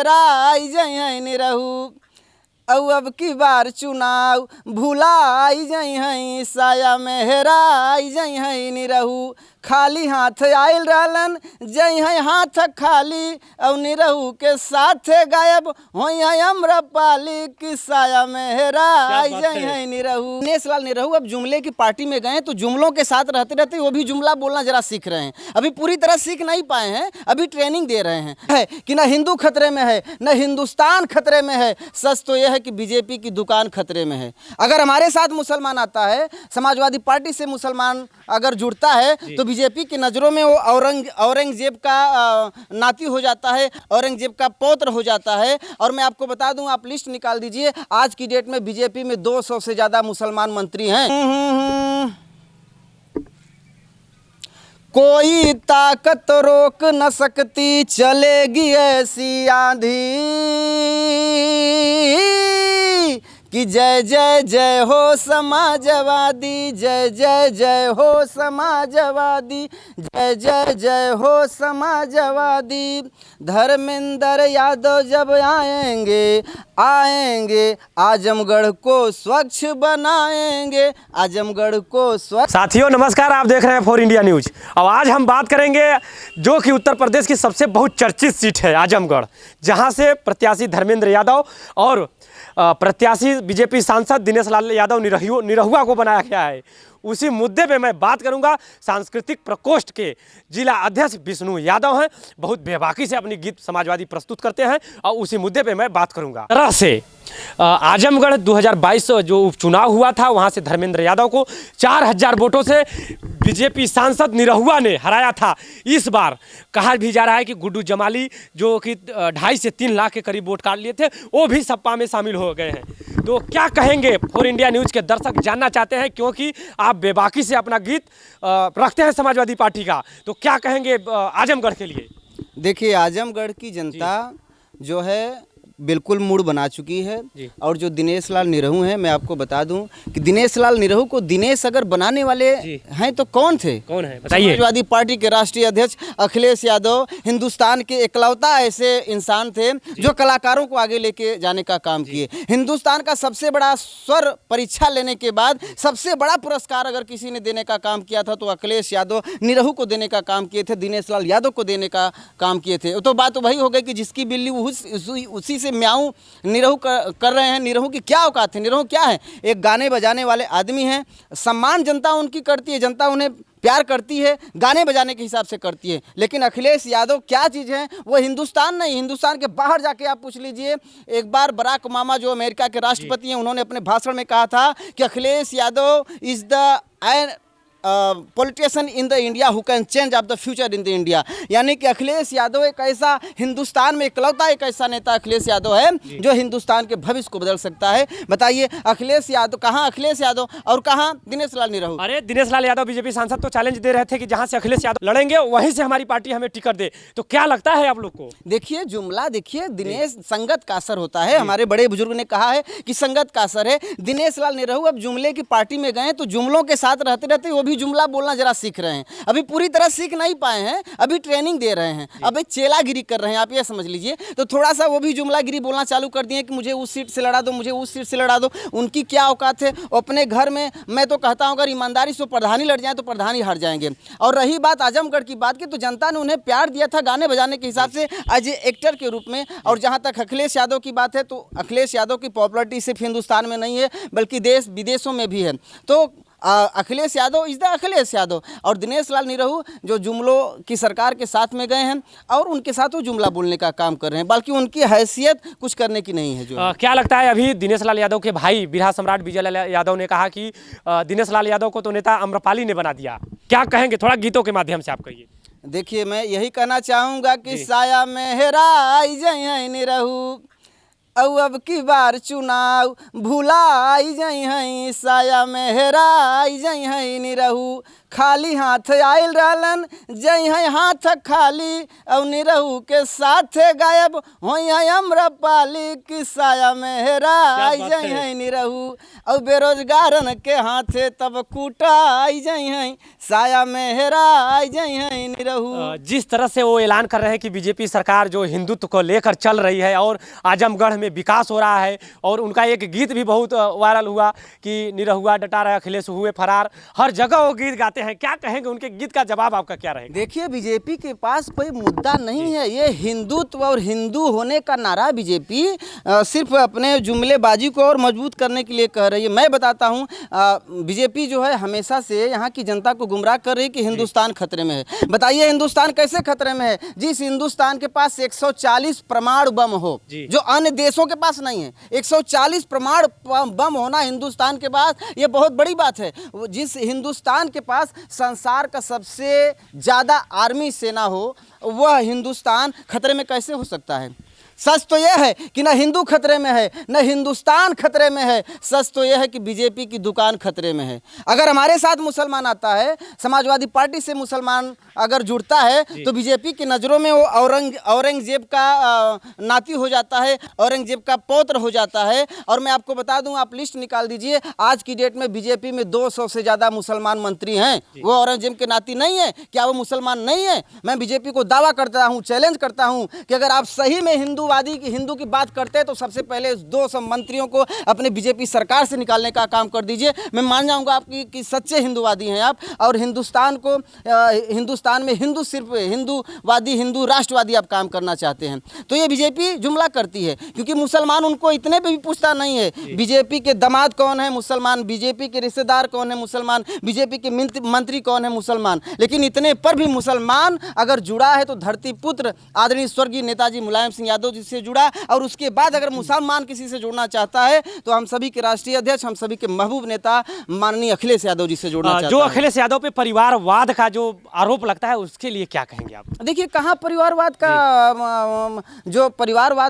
मेहराई जई हैं निरहू, औ अब की बार चुनाव भुलाई जई हैं, साया मेहराई जई हैं निरहू, खाली हाथ आयल रहलन जई हैं हाथ खाली, और निरहू के साथ गायब होई हैं अम्रपाली की साया मेहराई जई हैं निरहू। दिनेश लाल निरहू अब जुमले की पार्टी में गए तो जुमलों के साथ रहते रहते वो भी जुमला बोलना जरा सीख रहे हैं। अभी पूरी तरह सीख नहीं पाए हैं, अभी ट्रेनिंग दे रहे हैं। है कि न हिंदू खतरे में है न हिंदुस्तान खतरे में है, सच तो यह है कि बीजेपी की दुकान खतरे में है। अगर हमारे साथ मुसलमान आता है, समाजवादी पार्टी से मुसलमान अगर जुड़ता है तो बीजेपी की नज़रों में वो औरंगजेब का नाती हो जाता है, औरंगजेब का पौत्र हो जाता है। और मैं आपको बता दूं, आप लिस्ट निकाल दीजिए, आज की डेट में बीजेपी में 200 से ज़्यादा मुसलमान मंत्री हैं। कोई ताकत रोक न सकती, चलेगी ऐसी आंधी कि जय जय जय हो समाजवादी, जय जय जय हो समाजवादी, जय जय जय हो समाजवादी। धर्मेंद्र यादव जब आएंगे आएंगे, आजमगढ़ को स्वच्छ बनाएंगे, आजमगढ़ को स्वच्छ। साथियों नमस्कार, आप देख रहे हैं 4 इंडिया न्यूज। अब आज हम बात करेंगे जो कि उत्तर प्रदेश की सबसे बहुचर्चित सीट है आजमगढ़, जहां से प्रत्याशी धर्मेंद्र यादव और प्रत्याशी बीजेपी सांसद दिनेश लाल यादव निरहुआ को बनाया गया है। उसी मुद्दे पे मैं बात करूंगा। सांस्कृतिक प्रकोष्ठ के जिला अध्यक्ष विष्णु यादव हैं, बहुत बेबाकी से अपनी गीत समाजवादी प्रस्तुत करते हैं और उसी मुद्दे पे मैं बात करूंगा। तरह से आजमगढ़ 2022 जो उपचुनाव हुआ था, वहां से धर्मेंद्र यादव को 4000 वोटों से बीजेपी सांसद निरहुआ ने हराया था। इस बार कहा भी जा रहा है कि गुड्डू जमाली जो कि 2.5 से 3 लाख के करीब वोट काट लिए थे, वो भी सपा में शामिल हो गए हैं। तो क्या कहेंगे 4 इंडिया न्यूज़ के दर्शक जानना चाहते हैं, क्योंकि आप बेबाकी से अपना गीत रखते हैं समाजवादी पार्टी का, तो क्या कहेंगे आजमगढ़ के लिए? देखिए, आजमगढ़ की जनता जो है बिल्कुल मूड बना चुकी है। और जो दिनेश लाल निरहू हैं, मैं आपको बता दूं कि दिनेश लाल निरहू को दिनेश अगर बनाने वाले हैं तो कौन थे? कौन है बताइए? समाजवादी पार्टी के राष्ट्रीय अध्यक्ष अखिलेश यादव हिंदुस्तान के एकलौता ऐसे इंसान थे जो कलाकारों को आगे लेके जाने का काम किए। हिंदुस्तान का सबसे बड़ा स्वर परीक्षा लेने के बाद सबसे बड़ा पुरस्कार अगर किसी ने देने का काम किया था तो अखिलेश यादव निरहू को देने का काम किए थे, दिनेश लाल यादव को देने का काम किए थे। तो बात तो वही हो गई कि जिसकी बिल्ली उसी से म्याऊं निरहू कर रहे हैं। निरहू की क्या औकात है? निरहू क्या है? एक गाने बजाने वाले आदमी हैं। सम्मान जनता उनकी करती है, जनता उन्हें प्यार करती है, गाने बजाने के हिसाब से करती है। लेकिन अखिलेश यादव क्या चीज़ है? वो हिंदुस्तान नहीं, हिंदुस्तान के बाहर जाके आप पूछ लीजिए। एक बार बराक ओबामा जो अमेरिका के राष्ट्रपति हैं, उन्होंने अपने भाषण में कहा था कि Akhilesh Yadav is the politician in the India who can change of the future in the India. यानी कि अखिलेश यादव एक ऐसा हिंदुस्तान में इकलौता एक ऐसा नेता अखिलेश यादव है जो हिंदुस्तान के भविष्य को बदल सकता है। बताइए, अखिलेश यादव कहाँ? अखिलेश यादव और कहाँ दिनेश लाल निरहू? अरे दिनेश लाल यादव बीजेपी सांसद तो चैलेंज दे रहे थे कि जहां से अखिलेश यादव लड़ेंगे वहीं से हमारी पार्टी हमें टिकट दे। तो क्या लगता है आप लोग को? देखिए, जुमला देखिए, दिनेश संगत का असर होता है। हमारे बड़े बुजुर्ग ने कहा है कि संगत का असर है। दिनेश लाल निरहू अब जुमले की पार्टी में गए तो जुमलों के साथ रहते रहते वो भी जुमला बोलना जरा सीख रहे हैं। अभी पूरी तरह सीख नहीं पाए हैं, अभी ट्रेनिंग दे रहे हैं, अभी चेलागिरी कर रहे हैं, आप ये समझ लीजिए। तो थोड़ा सा वो भी जुमलागिरी बोलना चालू कर दिए कि मुझे उस सीट से लड़ा दो, मुझे उस सीट से लड़ा दो। उनकी क्या औकात है? अपने घर में मैं तो कहता हूँ अगर ईमानदारी से प्रधानी लड़ जाए तो प्रधानी हार जाएंगे। और रही बात आजमगढ़ की बात की, तो जनता ने उन्हें प्यार दिया था गाने बजाने के हिसाब से, एज ए एक्टर के रूप में। और जहाँ तक अखिलेश यादव की बात है, तो अखिलेश यादव की पॉपुलरिटी सिर्फ हिंदुस्तान में नहीं है बल्कि देश विदेशों में भी है। तो अखिलेश यादव इज़ द अखिलेश यादव। और दिनेश लाल निरहू जो जुमलों की सरकार के साथ में गए हैं और उनके साथ वो जुमला बोलने का काम कर रहे हैं, बल्कि उनकी हैसियत कुछ करने की नहीं है। जो क्या लगता है, अभी दिनेश लाल यादव के भाई बिरहा सम्राट विजय लाल यादव ने कहा कि दिनेश लाल यादव को तो नेता अम्रपाली ने बना दिया। क्या कहेंगे? थोड़ा गीतों के माध्यम से आप कहिए। देखिए, मैं यही कहना चाहूँगा कि साया मेहराई जई हैं निरहू, औ अब की बार चुनाव भुलाई जई हैं, साया मेहराई जई हैं निरहू, खाली हाथ आयल रहलन, जई है हाथ खाली और निरहू के साथ गायब होई है अम्रपाली की साया में हेरा आई जई है निरहू और बेरोजगारन के हाथे तब कूटा आई जई है साया में हेरा आई जई है निरहू। जिस तरह से वो ऐलान कर रहे हैं कि बीजेपी सरकार जो हिंदुत्व को लेकर चल रही है और आजमगढ़ में विकास हो रहा है, और उनका एक गीत भी बहुत वायरल हुआ कि निरहुआ डटा रहा अखिलेश हुए फरार, हर जगह वो गीत गाते हैं। क्या कहेंगे, उनके गीत का जवाब आपका क्या रहेगा? देखिए, बीजेपी के पास कोई मुद्दा नहीं है, ये हिंदुत्व और हिंदू होने का नारा बीजेपी सिर्फ अपने जुमलेबाजी को और मजबूत करने के लिए कह रही है। मैं बताता हूँ, बीजेपी जो है हमेशा से यहाँ की जनता को गुमराह कर रही है कि हिंदुस्तान खतरे में है। बताइए हिंदुस्तान कैसे खतरे में है? जिस हिंदुस्तान के पास 140 परमाणु बम हो, जो अन्य देशों के पास नहीं है। 140 परमाणु बम होना हिंदुस्तान के पास, ये बहुत बड़ी बात है। जिस हिंदुस्तान के पास संसार का सबसे ज़्यादा आर्मी सेना हो, वह हिंदुस्तान खतरे में कैसे हो सकता है? सच तो यह है कि न हिंदू खतरे में है, न हिंदुस्तान खतरे में है। सच तो यह है कि बीजेपी की दुकान खतरे में है। अगर हमारे साथ मुसलमान आता है, समाजवादी पार्टी से मुसलमान अगर जुड़ता है, तो बीजेपी की नज़रों में वो औरंगजेब का नाती हो जाता है, औरंगजेब का पौत्र हो जाता है। और मैं आपको बता दूं, आप लिस्ट निकाल दीजिए, आज की डेट में बीजेपी में 200 से ज़्यादा मुसलमान मंत्री हैं। वो औरंगजेब के नाती नहीं है? क्या वो मुसलमान नहीं है? मैं बीजेपी को दावा करता हूँ, चैलेंज करता हूँ कि अगर आप सही में हिंदू की बात करते हैं तो सबसे पहले 200 मंत्रियों को अपने बीजेपी सरकार से निकालने का काम कर दीजिए। मैं मान जाऊंगा आपकी कि सच्चे हिंदूवादी हैं आप, और हिंदुस्तान में हिंदू सिर्फ हिंदूवादी, हिंदू राष्ट्रवादी आप काम करना चाहते हैं। तो ये बीजेपी जुमला करती है, क्योंकि मुसलमान उनको इतने पे भी पूछता नहीं है। बीजेपी के दामाद कौन है? मुसलमान। बीजेपी के रिश्तेदार कौन है? मुसलमान। बीजेपी के मंत्री कौन है? मुसलमान। लेकिन इतने पर भी मुसलमान अगर जुड़ा है तो धरती पुत्र आदरणीय स्वर्गीय नेताजी मुलायम सिंह यादव जी से जुड़ा। और उसके बाद अगर मुसलमान किसी से जुड़ना चाहता है तो हम सभी के राष्ट्रीय अध्यक्ष, हम सभी के महबूब नेता माननीय अखिलेश यादव जी से जुड़ना चाहता है। जो अखिलेश यादव पे परिवारवाद का जो आरोप लगता है, उसके लिए क्या कहेंगे आप? देखिए, कहाँ परिवारवाद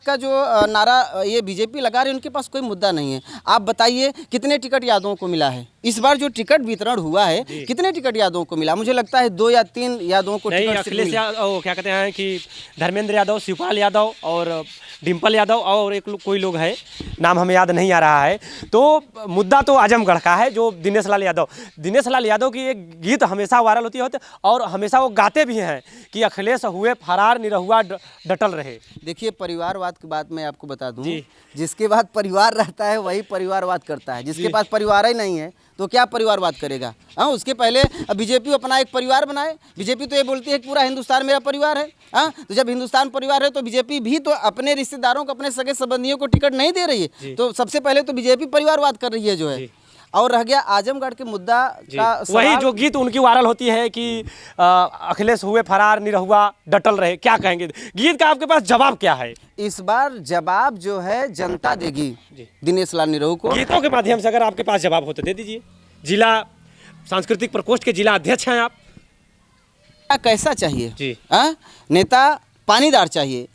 का जो नारा ये बीजेपी लगा रही है, उनके पास कोई मुद्दा नहीं है। आप बताइए कितने टिकट यादवों को मिला है? इस बार जो टिकट वितरण हुआ है, कितने टिकट यादवों को मिला? मुझे लगता है 2 या 3 यादवों को टिकट। अखिलेश यादव, क्या कहते हैं कि धर्मेंद्र यादव, शिवपाल यादव और डिम्पल यादव और एक कोई लोग है, नाम हमें याद नहीं आ रहा है। तो मुद्दा तो आजमगढ़ का है, जो दिनेश लाल यादव की एक गीत हमेशा वायरल होती है और हमेशा वो गाते भी हैं कि अखिलेश हुए फरार, निरहुआ डटल रहे। देखिए, परिवारवाद की बात मैं आपको बता दूं, जिसके पास परिवार रहता है वही परिवारवाद करता है। जिसके पास परिवार ही नहीं है तो क्या परिवारवाद करेगा? हाँ, उसके पहले बीजेपी अपना एक परिवार बनाए। बीजेपी तो ये बोलती है कि पूरा हिंदुस्तान मेरा परिवार है। हाँ, तो जब हिंदुस्तान परिवार है तो बीजेपी भी तो अपने रिश्तेदारों को, अपने सगे संबंधियों को टिकट नहीं दे रही है। तो सबसे पहले तो बीजेपी परिवारवाद कर रही है जो है। और रह गया आजमगढ़ के मुद्दा का, वही जो गीत उनकी वायरल होती है कि अखिलेश हुए फरार, निरहुआ डटल रहे, क्या कहेंगे? गीत का आपके पास जवाब क्या है? इस बार जवाब जो है जनता देगी दिनेश लाल निरहू को। गीतों के माध्यम से अगर आपके पास जवाब हो तो दे दीजिए। जिला सांस्कृतिक प्रकोष्ठ के जिला अध्यक्ष हैं आप। कैसा चाहिए जी? नेता पानीदार चाहिए।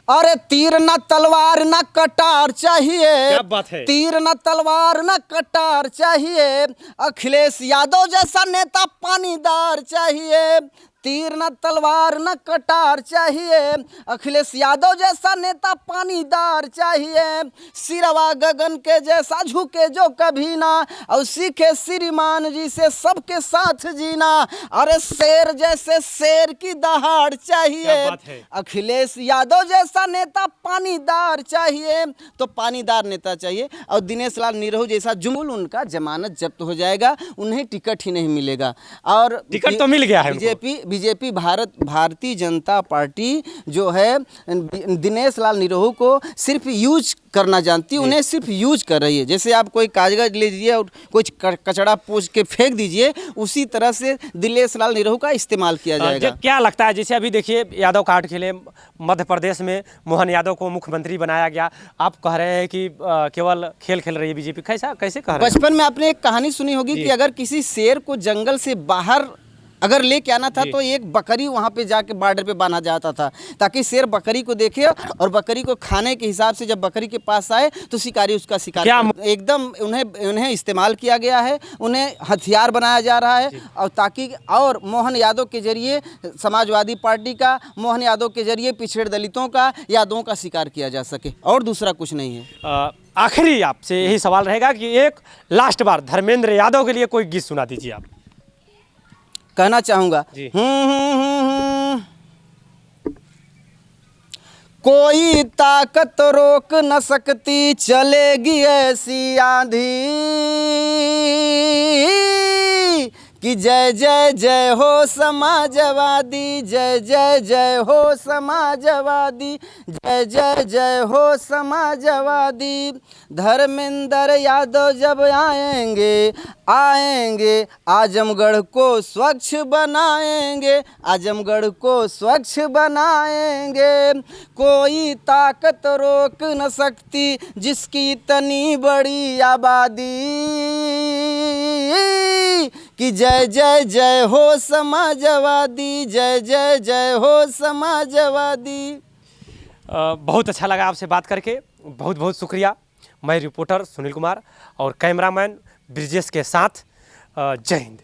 अरे तीर न तलवार न कटार चाहिए। क्या बात है? तीर न तलवार न कटार चाहिए। अखिलेश यादव जैसा नेता पानीदार चाहिए। तीर न तलवार न कटार चाहिए। अखिलेश यादव जैसा नेता पानीदार चाहिए। सिरवा गगन के जैसा झुके जो कभी ना, और सीखे श्रीमान जी से सबके साथ जीना। अरे शेर जैसे शेर की दहाड़ चाहिए। अखिलेश यादव जैसा नेता पानीदार चाहिए। तो पानीदार नेता चाहिए। और दिनेश लाल निरहू जैसा जुमूल, उनका जमानत जब्त हो जाएगा, उन्हें टिकट ही नहीं मिलेगा। और टिकट तो मिल गया है। बीजेपी भारतीय जनता पार्टी जो है दिनेश लाल निरहू को सिर्फ यूज करना जानती है, उन्हें सिर्फ यूज कर रही है। जैसे आप कोई कागज ले लीजिए और कुछ कचड़ा पूछ के फेंक दीजिए, उसी तरह से दिनेश लाल निरहू का इस्तेमाल किया जाएगा। क्या लगता है, जैसे अभी देखिए यादव कार्ड खेले, मध्य प्रदेश में मोहन यादव को मुख्यमंत्री बनाया गया, आप कह रहे हैं कि केवल खेल खेल रही है बीजेपी, कैसे कह रहे हैं? बचपन में आपने एक कहानी सुनी होगी कि अगर किसी शेर को जंगल से बाहर अगर लेके आना था तो एक बकरी वहाँ पे जाके बॉर्डर पे बांधा जाता था, ताकि शेर बकरी को देखे और बकरी को खाने के हिसाब से जब बकरी के पास आए तो शिकारी उसका शिकार एकदम उन्हें इस्तेमाल किया गया है, उन्हें हथियार बनाया जा रहा है, और ताकि और मोहन यादव के जरिए समाजवादी पार्टी का, मोहन यादव के जरिए पिछड़े दलितों का, यादवों का शिकार किया जा सके, और दूसरा कुछ नहीं है। आखिरी आपसे यही सवाल रहेगा कि एक लास्ट बार धर्मेंद्र यादव के लिए कोई गीत सुना दीजिए आप। कहना चाहूँगा, कोई ताकत रोक न सकती चलेगी ऐसी आंधी कि जय जय जय हो समाजवादी, जय जय जय हो समाजवादी, जय जय जय हो समाजवादी। धर्मेंद्र यादव जब आएंगे आएंगे आजमगढ़ को स्वच्छ बनाएंगे, आजमगढ़ को स्वच्छ बनाएंगे। कोई ताकत रोक न सकती जिसकी इतनी बड़ी आबादी कि जय जय जय हो समाजवादी, जय जय जय हो समाजवादी। बहुत अच्छा लगा आपसे बात करके, बहुत बहुत शुक्रिया। मैं रिपोर्टर सुनील कुमार और कैमरामैन ब्रिजेश के साथ, जय हिंद।